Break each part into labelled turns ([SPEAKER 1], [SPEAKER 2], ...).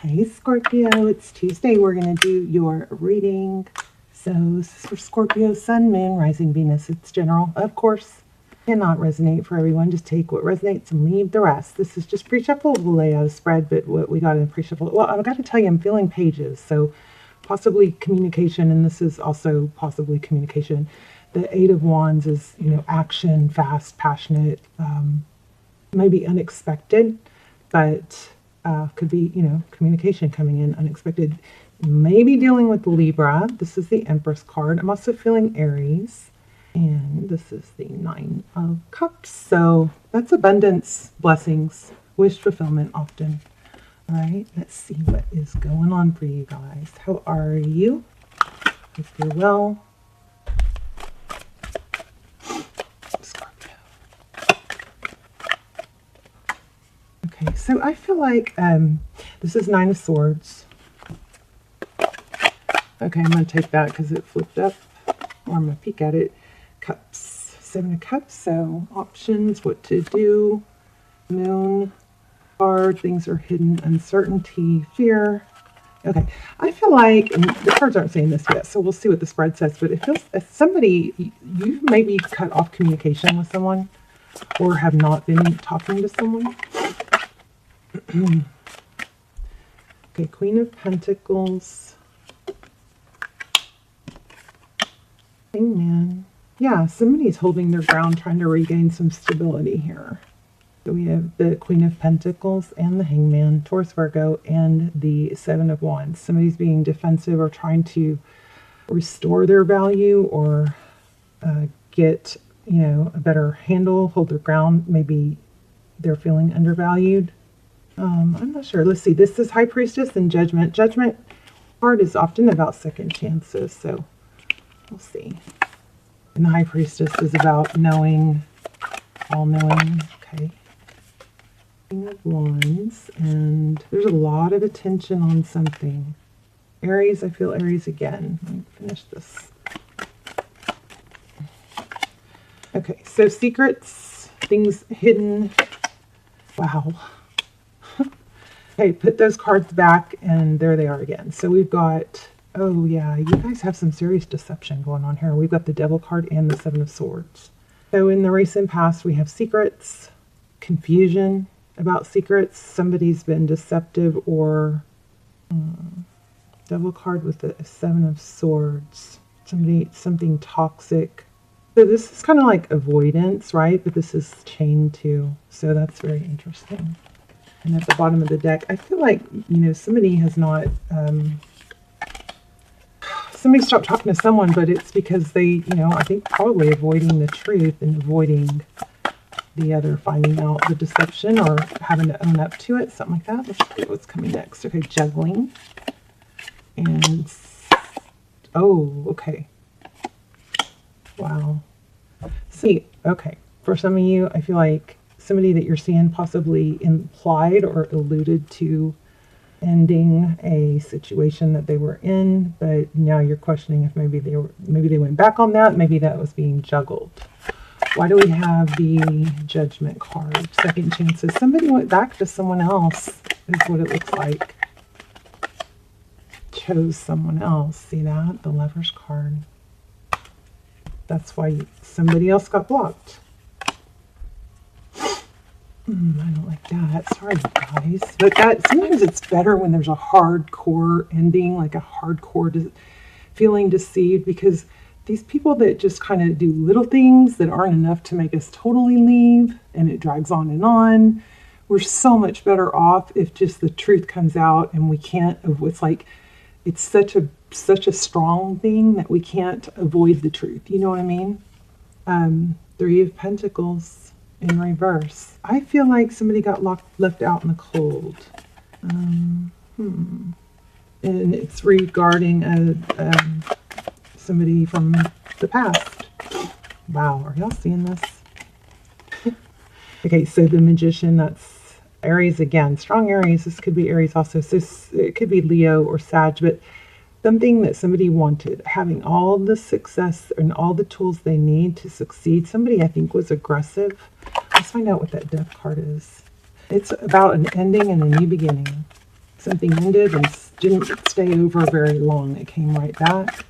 [SPEAKER 1] Hey Scorpio, it's Tuesday. We're going to do your reading. So this is for Scorpio, Sun, Moon, Rising, Venus. It's general, of course. Cannot resonate for everyone. Just take what resonates and leave the rest. This is just pre-shuffle. We'll lay out a spread, but what we got in pre-shuffle. Well, I've got to tell you, I'm feeling pages. So possibly communication, and this is also possibly communication. The Eight of Wands is, action, fast, passionate, maybe unexpected, but could be, communication coming in unexpected. Maybe dealing with Libra. This is the Empress card. I'm also feeling Aries. And this is the Nine of Cups. So that's abundance, blessings, wish fulfillment often. All right, let's see what is going on for you guys. How are you? Hope you're well. Scorpio. Okay, so I feel like this is Nine of Swords. Okay, I'm going to take that because it flipped up. Or I'm going to peek at it. Cups. Seven of Cups. So options, what to do. Moon card. Things are hidden. Uncertainty. Fear. Okay. I feel like, and the cards aren't saying this yet, so we'll see what the spread says, but it feels as somebody, you maybe cut off communication with someone or have not been talking to someone. Okay. Queen of Pentacles. Hangman. Yeah, somebody's holding their ground, trying to regain some stability here. So we have the Queen of Pentacles and the Hangman, Taurus, Virgo, and the Seven of Wands. Somebody's being defensive or trying to restore their value or get, a better handle, hold their ground. Maybe they're feeling undervalued. I'm not sure. Let's see. This is High Priestess and Judgment. Judgment card is often about second chances, so we'll see. And the High Priestess is about knowing, all knowing. Okay. King of Wands, and there's a lot of attention on something. Aries, I feel Aries again. Let me finish this. Okay, so secrets, things hidden. Wow. Okay, put those cards back, and there they are again. So we've got, oh yeah, you guys have some serious deception going on here. We've got the Devil card and the Seven of Swords. So in the recent past, we have secrets, confusion about secrets. Somebody's been deceptive, or Devil card with the Seven of Swords. Something toxic. So this is kind of like avoidance, right? But this is chained too. So that's very interesting. And at the bottom of the deck, I feel like, somebody has not... somebody stopped talking to someone, but it's because they, I think probably avoiding the truth and avoiding the other, finding out the deception or having to own up to it, something like that. Let's see what's coming next. Okay, juggling. And, oh, okay. Wow. See, okay. For some of you, I feel like somebody that you're seeing possibly implied or alluded to ending a situation that they were in, but now you're questioning if maybe they went back on that, maybe that was being juggled. Why do we have the Judgment card? Second chances. Somebody went back to someone else is what it looks like. Chose someone else. See that? The Lover's card. That's why somebody else got blocked. I don't like that. Sorry, guys. But sometimes it's better when there's a hardcore ending, like a hardcore feeling deceived, because these people that just kind of do little things that aren't enough to make us totally leave, and it drags on, we're so much better off if just the truth comes out and we can't, it's such a strong thing that we can't avoid the truth. You know what I mean? Three of Pentacles. In reverse. I feel like somebody got left out in the cold. And it's regarding somebody from the past. Wow, are y'all seeing this? Okay, so the Magician, that's Aries again. Strong Aries. This could be Aries also. So it could be Leo or Sag, but something that somebody wanted, having all the success and all the tools they need to succeed. Somebody, I think, was aggressive. Let's find out what that Death card is. It's about an ending and a new beginning. Something ended and didn't stay over very long. It came right back.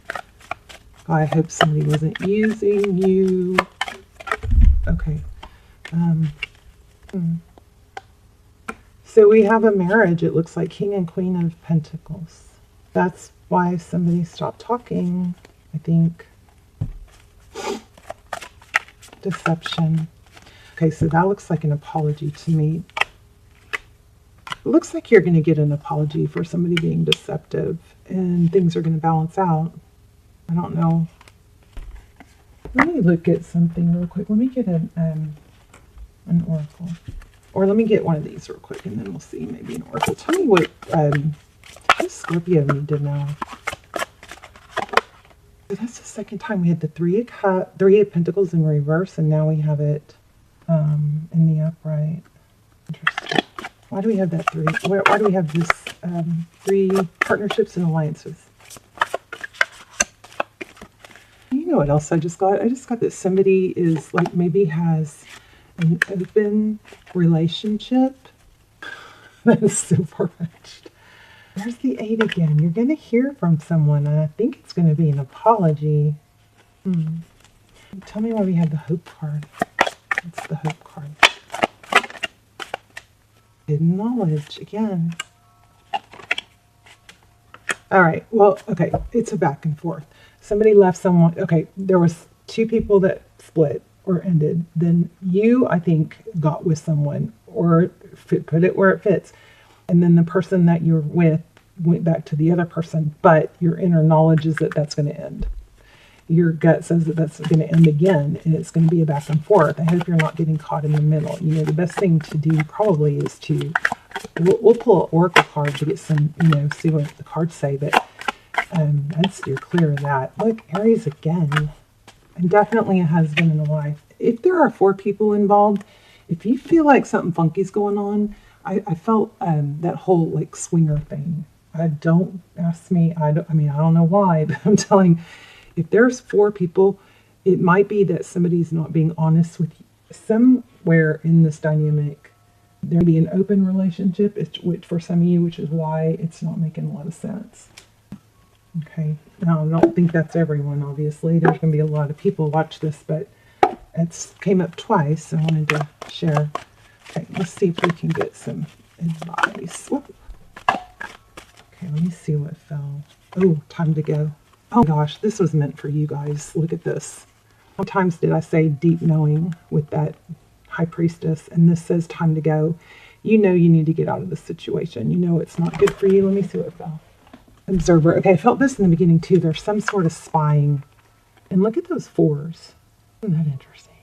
[SPEAKER 1] I hope somebody wasn't using you. Okay. So we have a marriage. It looks like King and Queen of Pentacles. That's why somebody stopped talking, I think. Deception. Okay, so that looks like an apology to me. It looks like you're going to get an apology for somebody being deceptive, and things are going to balance out. I don't know. Let me look at something real quick. Let me get an oracle. Or let me get one of these real quick, and then we'll see maybe an oracle. Tell me what does Scorpio need to know? That's the second time we had the Three of Pentacles in reverse, and now we have it in the upright. Interesting. Why do we have that three? Why do we have this three partnerships and alliances? You know what else I just got? I just got that somebody is like maybe has an open relationship. That is so far-fetched. There's the 8 again. You're going to hear from someone, and I think it's going to be an apology. Tell me why we have the Hope card. What's the Hope card? Hidden knowledge again. All right. Well, okay. It's a back and forth. Somebody left someone. Okay. There was 2 people that split or ended. Then you, I think, got with someone or put it where it fits. And then the person that you're with went back to the other person, but your inner knowledge is that that's going to end. Your gut says that that's going to end again, and it's going to be a back and forth. I hope you're not getting caught in the middle. You know, the best thing to do probably is to, we'll pull an oracle card to get some, you know, see what the cards say, but I'd steer clear of that. Look, Aries again, and definitely a husband and a wife. If there are 4 people involved, if you feel like something funky's going on, I felt that whole like swinger thing. Don't ask me. I don't know why, but I'm telling you, if there's 4 people, it might be that somebody's not being honest with you. Somewhere in this dynamic, there may be an open relationship, which for some of you, which is why it's not making a lot of sense. Okay. Now, I don't think that's everyone, obviously. There's going to be a lot of people watch this, but it came up twice, so I wanted to share. Okay, let's see if we can get some advice. Whoop. Okay, let me see what fell. Oh, time to go. Oh gosh, this was meant for you guys. Look at this. How many times did I say deep knowing with that High Priestess? And this says time to go. You know you need to get out of this situation. You know it's not good for you. Let me see what fell. Observer. Okay, I felt this in the beginning too. There's some sort of spying. And look at those 4s. Isn't that interesting?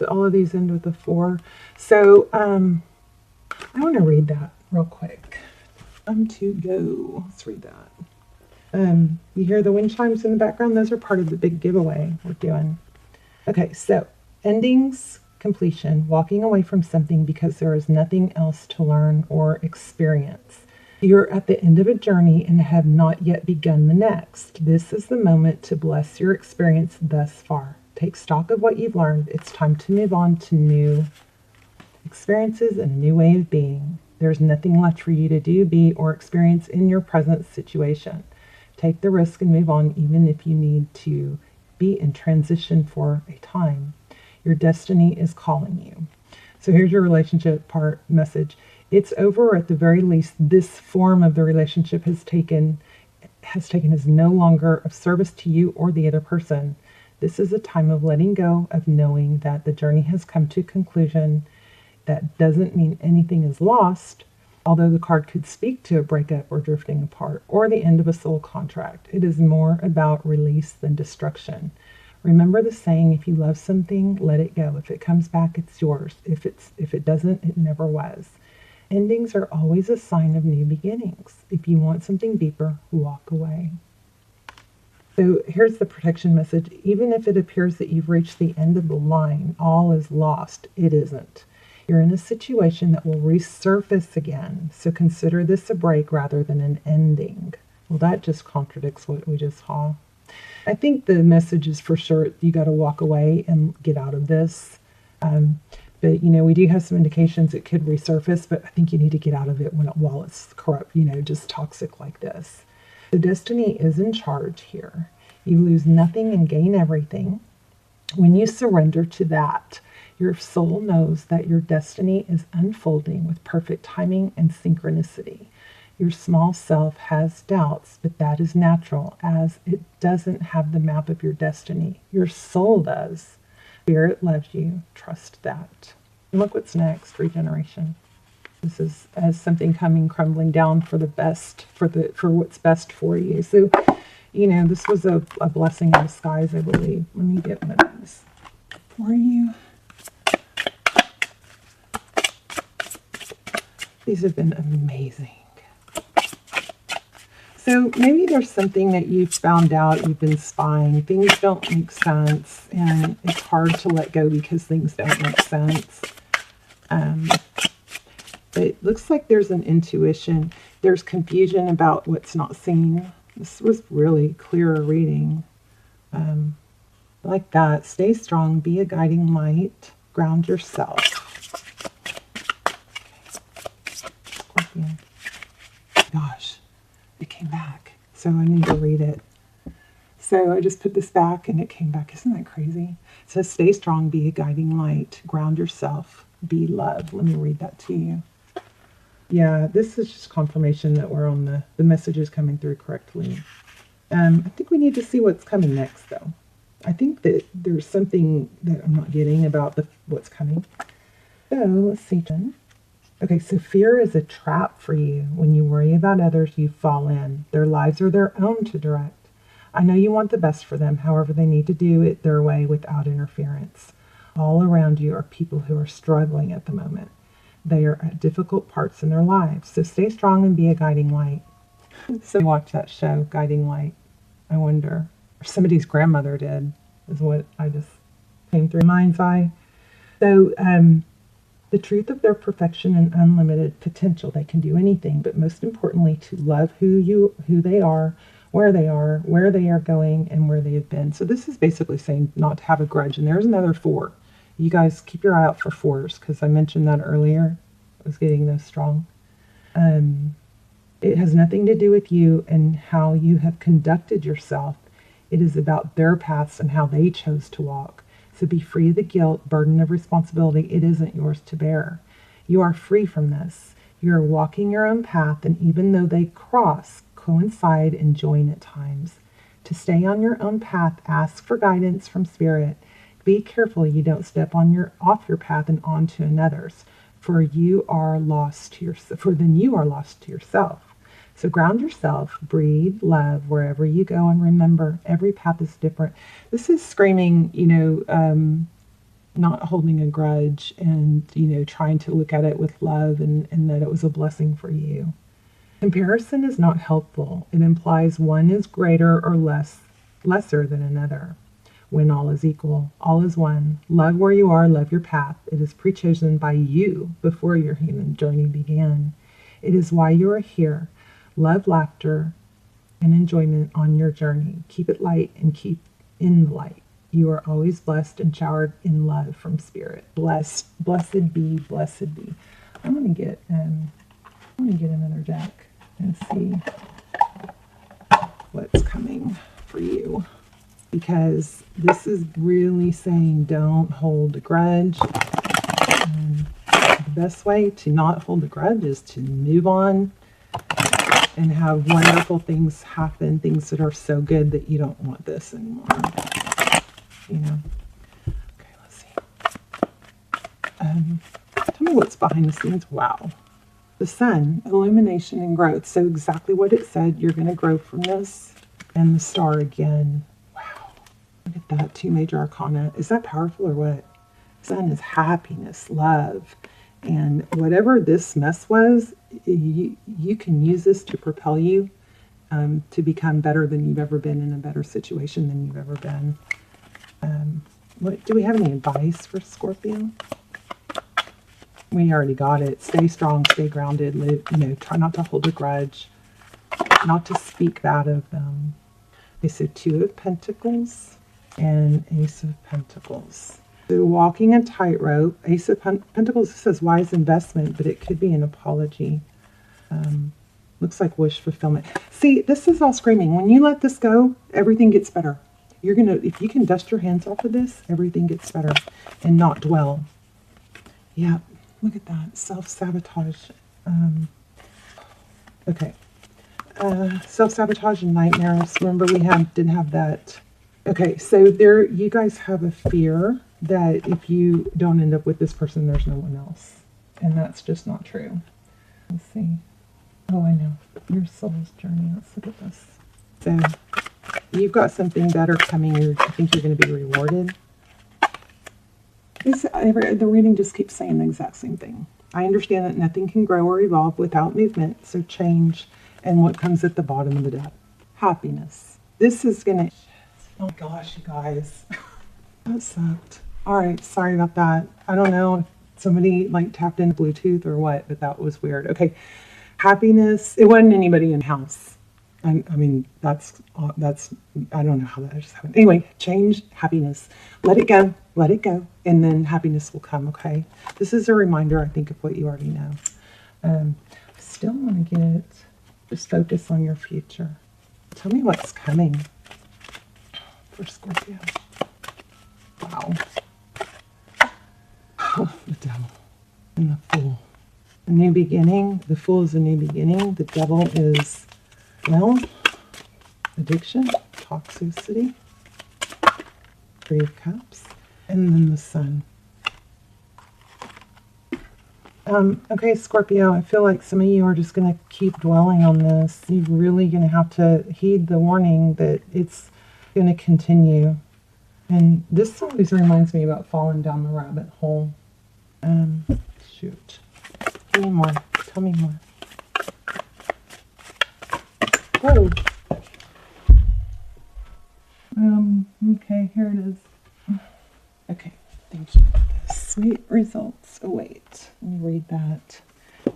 [SPEAKER 1] All of these end with a 4. So I want to read that real quick. Time to go. Let's read that. You hear the wind chimes in the background? Those are part of the big giveaway we're doing. Okay, so endings, completion, walking away from something because there is nothing else to learn or experience. You're at the end of a journey and have not yet begun the next. This is the moment to bless your experience thus far. Take stock of what you've learned. It's time to move on to new experiences and a new way of being. There's nothing left for you to do, be, or experience in your present situation. Take the risk and move on, even if you need to be in transition for a time. Your destiny is calling you. So here's your relationship part message. It's over, or at the very least, this form of the relationship has taken is no longer of service to you or the other person. This is a time of letting go, of knowing that the journey has come to a conclusion. That doesn't mean anything is lost, although the card could speak to a breakup or drifting apart or the end of a soul contract. It is more about release than destruction. Remember the saying, if you love something, let it go. If it comes back, it's yours. If it doesn't, it never was. Endings are always a sign of new beginnings. If you want something deeper, walk away. So here's the protection message. Even if it appears that you've reached the end of the line, all is lost, it isn't. You're in a situation that will resurface again. So consider this a break rather than an ending. Well, that just contradicts what we just saw. I think the message is for sure you got to walk away and get out of this. But, you know, we do have some indications it could resurface, but I think you need to get out of it while it's corrupt, you know, just toxic like this. The destiny is in charge here. You lose nothing and gain everything. When you surrender to that, your soul knows that your destiny is unfolding with perfect timing and synchronicity. Your small self has doubts, but that is natural, as it doesn't have the map of your destiny. Your soul does. Spirit loves you. Trust that. And look what's next. Regeneration. This is as something coming crumbling down for the best, for what's best for you. So, you know, this was a blessing in disguise, I believe. Let me get one of these for you. These have been amazing. So maybe there's something that you've found out, you've been spying, things don't make sense, and it's hard to let go because things don't make sense. But it looks like there's an intuition. There's confusion about what's not seen. This was really clear reading. Like that. Stay strong, be a guiding light, ground yourself. Scorpion. Gosh. It came back, so I need to read it. So I just put this back and it came back. Isn't that crazy? It says, stay strong, be a guiding light, ground yourself, be love. Let me read that to you. Yeah, this is just confirmation that we're on the messages coming through correctly. I think we need to see what's coming next, though. I think that there's something that I'm not getting about what's coming. So let's see, Jen. Okay, so fear is a trap for you. When you worry about others, you fall in. Their lives are their own to direct. I know you want the best for them. However, they need to do it their way without interference. All around you are people who are struggling at the moment. They are at difficult parts in their lives. So stay strong and be a guiding light. So watch that show, Guiding Light. I wonder, or somebody's grandmother did, is what I just came through my mind's eye. So, the truth of their perfection and unlimited potential. They can do anything, but most importantly, to love who they are, where they are going, and where they have been. So this is basically saying not to have a grudge. And there's another 4. You guys keep your eye out for 4s, because I mentioned that earlier. I was getting those strong. It has nothing to do with you and how you have conducted yourself. It is about their paths and how they chose to walk. So be free of the guilt, burden of responsibility. It isn't yours to bear. You are free from this. You are walking your own path, and even though they coincide, and join at times. To stay on your own path, ask for guidance from Spirit. Be careful you don't step off your path and onto another's, for you are lost to yourself. For then you are lost to yourself. So ground yourself, breathe, love wherever you go, and remember, every path is different. This is screaming, not holding a grudge and, trying to look at it with love and that it was a blessing for you. Comparison is not helpful. It implies one is greater or lesser than another. When all is equal, all is one. Love where you are, love your path. It is pre-chosen by you before your human journey began. It is why you are here. Love, laughter, and enjoyment on your journey. Keep it light and keep in the light. You are always blessed and showered in love from Spirit. Blessed be, blessed be. I'm gonna get another deck and see what's coming for you, because this is really saying don't hold a grudge. The best way to not hold a grudge is to move on and have wonderful things happen, things that are so good that you don't want this anymore. Okay, let's see. Tell me what's behind the scenes. Wow. The sun, illumination and growth. So exactly what it said, you're going to grow from this. And the star again. Wow. Look at that, 2 major arcana. Is that powerful or what? Sun is happiness, love. And whatever this mess was, you can use this to propel you to become better than you've ever been, in a better situation than you've ever been. Do we have any advice for Scorpio? We already got it. Stay strong, stay grounded, live, try not to hold a grudge, not to speak bad of them. Okay, so 2 of Pentacles and Ace of Pentacles. So walking a tightrope. Ace of Pentacles says wise investment, but it could be an apology. Looks like wish fulfillment. See, this is all screaming. When you let this go, everything gets better. You're going to, if you can dust your hands off of this, everything gets better and not dwell. Yeah, look at that. Self-sabotage. Okay. Self-sabotage and nightmares. Remember we did have that. Okay, so there, you guys have a fear that if you don't end up with this person, there's no one else. And that's just not true. Let's see. Oh, I know. Your soul's journey. Let's look at this. So you've got something better coming. I think you're going to be rewarded. The reading just keeps saying the exact same thing. I understand that nothing can grow or evolve without movement, so change and what comes at the bottom of the depth. Happiness. This is going to... Oh gosh, you guys. That sucked. All right, sorry about that. I don't know if somebody like tapped into Bluetooth or what, but that was weird. Okay. Happiness. It wasn't anybody in the house. I mean, that's, I don't know how that just happened. Anyway, change, happiness. Let it go, and then happiness will come, okay? This is a reminder, I think, of what you already know. Still want to just focus on your future. Tell me what's coming for Scorpio. Wow. Oh, the devil and the fool. A new beginning. The Fool is a new beginning. The Devil is, well, addiction, toxicity, Three of Cups, and then the Sun. Okay, Scorpio, I feel like some of you are just going to keep dwelling on this. You're really going to have to heed the warning that it's going to continue. And this always reminds me about falling down the rabbit hole. Shoot. Tell me more. Tell me more. Whoa. Okay, here it is. Okay, thank you. Sweet results await. Let me read that.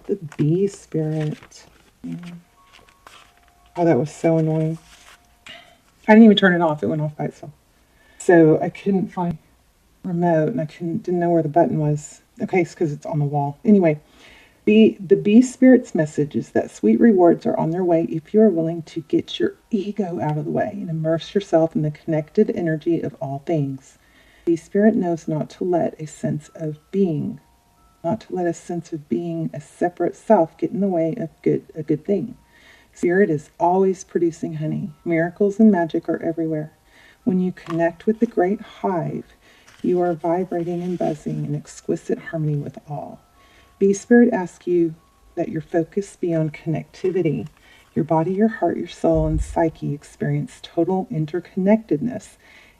[SPEAKER 1] The bee spirit. Oh, that was so annoying. I didn't even turn it off. It went off by itself. So I couldn't find remote, and I didn't know where the button was. Okay, it's because it's on the wall. Anyway. The bee spirit's message is that sweet rewards are on their way if you are willing to get your ego out of the way and immerse yourself in the connected energy of all things. Bee spirit knows not to let a sense of being a separate self get in the way of a good thing. Spirit is always producing honey. Miracles and magic are everywhere. When you connect with the great hive, you are vibrating and buzzing in exquisite harmony with all. Bee Spirit asks you that your focus be on connectivity. Your body, your heart, your soul, and psyche experience total interconnectedness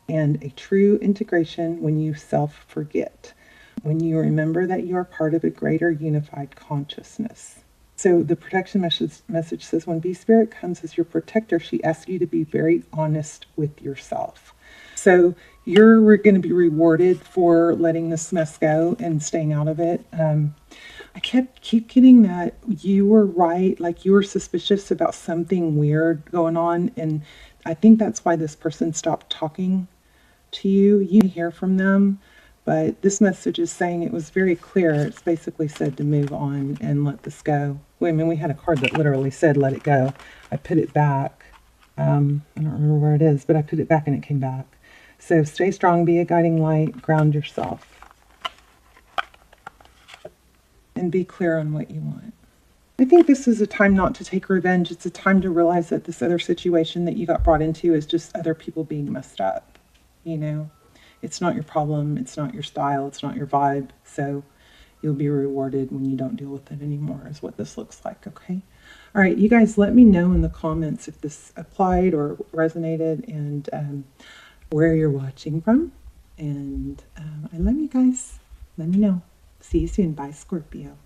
[SPEAKER 1] and a true integration when you self-forget, when you remember that you are part of a greater unified consciousness. So the protection message says, when Bee Spirit comes as your protector, she asks you to be very honest with yourself. So you're going to be rewarded for letting this mess go and staying out of it. I keep getting that you were right, like you were suspicious about something weird going on, and I think that's why this person stopped talking to you. You hear from them, but this message is saying it was very clear. It's basically said to move on and let this go. I mean, we had a card that literally said let it go. I put it back. I don't remember where it is, but I put it back and it came back. So stay strong, be a guiding light, ground yourself. And be clear on what you want. I think this is a time not to take revenge. It's a time to realize that this other situation that you got brought into is just other people being messed up. You know, it's not your problem. It's not your style. It's not your vibe. So you'll be rewarded when you don't deal with it anymore is what this looks like. Okay. All right. You guys let me know in the comments if this applied or resonated and where you're watching from. And I love you guys. Let me know. See you soon. Bye, Scorpio.